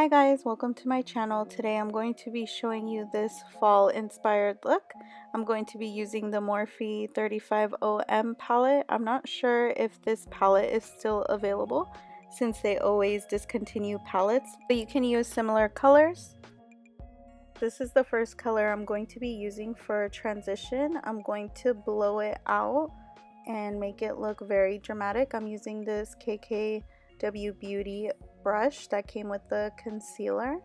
Hi guys, welcome to my channel. Today I'm going to be showing you this fall inspired look. I'm going to be using the Morphe 35OM palette. I'm not sure if this palette is still available since they always discontinue palettes, but you can use similar colors. This is the first color I'm going to be using for transition. I'm going to blow it out and make it look very dramatic. I'm using this KKW Beauty brush that came with the concealer,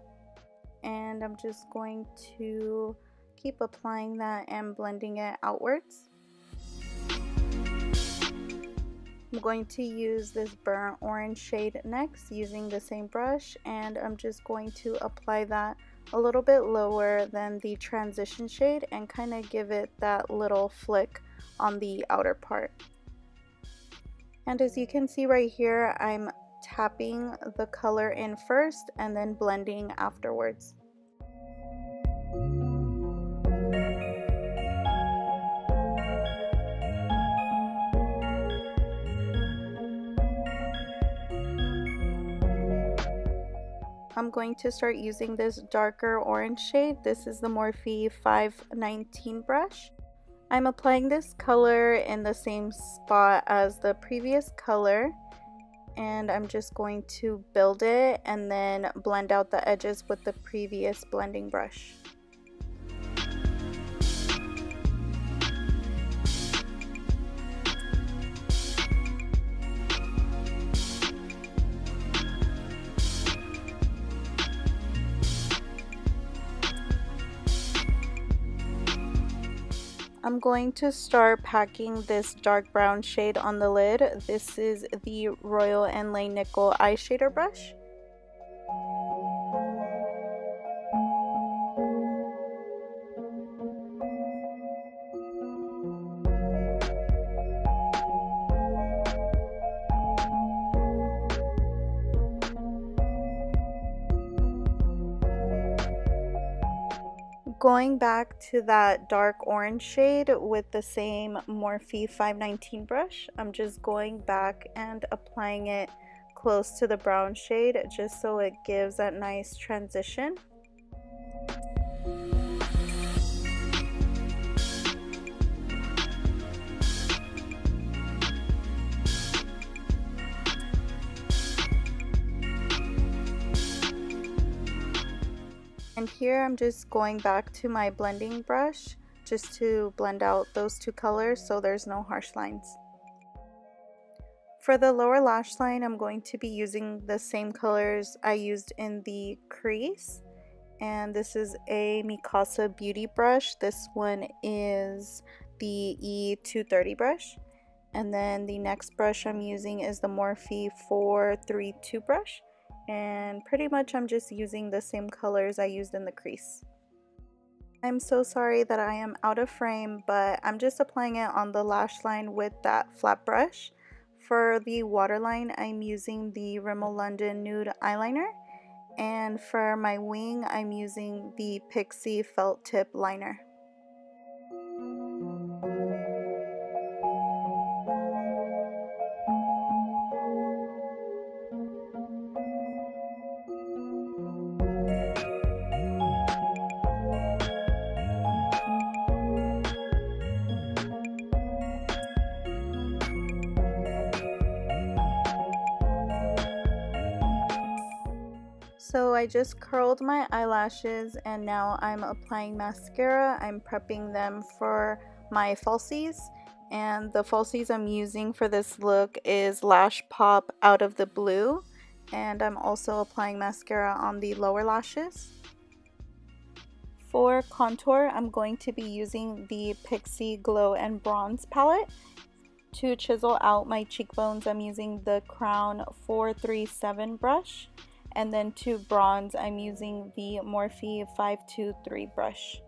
and I'm just going to keep applying that and blending it outwards. I'm going to use this burnt orange shade next using the same brush, and I'm just going to apply that a little bit lower than the transition shade and kind of give it that little flick on the outer part. And as you can see right here, I'm tapping the color in first and then blending afterwards. I'm going to start using this darker orange shade. This is the Morphe 519 brush. I'm applying this color in the same spot as the previous color, and I'm just going to build it and then blend out the edges with the previous blending brush. I'm going to start packing this dark brown shade on the lid. This is the Royal and Lay Nickel eye shader brush. Going back to that dark orange shade with the same Morphe 519 brush, I'm just going back and applying it close to the brown shade just so it gives that nice transition. And here I'm just going back to my blending brush just to blend out those two colors so there's no harsh lines. For the lower lash line, I'm going to be using the same colors I used in the crease. And this is a Mikasa Beauty brush. This one is the E230 brush. And then the next brush I'm using is the Morphe 432 brush. And pretty much I'm just using the same colors I used in the crease. I'm so sorry that I am out of frame, but I'm just applying it on the lash line with that flat brush. For the waterline, I'm using the Rimmel London Nude Eyeliner. And for my wing, I'm using the Pixie Felt Tip Liner. So I just curled my eyelashes and now I'm applying mascara. I'm prepping them for my falsies, and the falsies I'm using for this look is Lash Pop Out of the Blue, and I'm also applying mascara on the lower lashes. For contour, I'm going to be using the Pixie Glow and Bronze palette. To chisel out my cheekbones, I'm using the Crown 437 brush. And then to bronze, I'm using the Morphe 523 brush.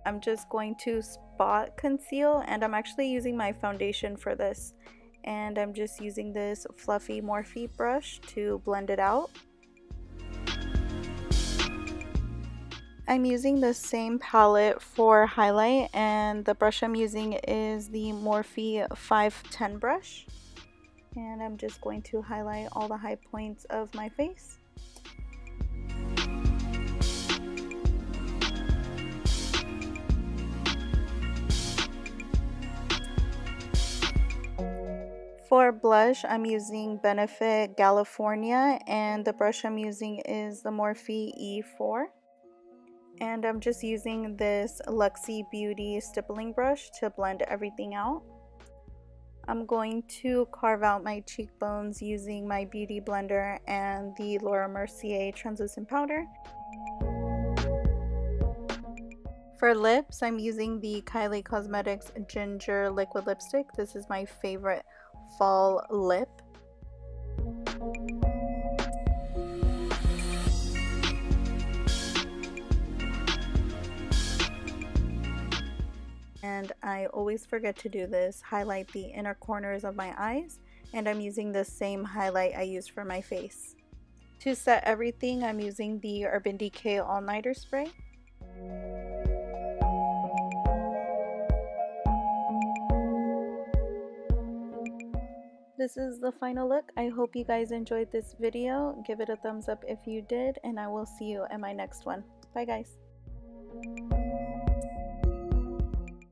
I'm I'm just going to spot conceal, and I'm actually using my foundation for this. And I'm just using this fluffy Morphe brush to blend it out. I'm using the same palette for highlight, and the brush I'm using is the Morphe 510 brush. And I'm just going to highlight all the high points of my face. For blush, I'm using Benefit California, and the brush I'm using is the Morphe E4. And I'm just using this Luxie Beauty stippling brush to blend everything out. I'm going to carve out my cheekbones using my Beauty Blender and the Laura Mercier translucent powder. For lips, I'm using the Kylie Cosmetics Ginger Liquid Lipstick. This is my favorite fall lip. And I always forget to do this, highlight the inner corners of my eyes, and I'm using the same highlight I used for my face. To set everything, I'm using the Urban Decay All Nighter Spray. This is the final look. I hope you guys enjoyed this video. Give it a thumbs up if you did, and I will see you in my next one. Bye guys.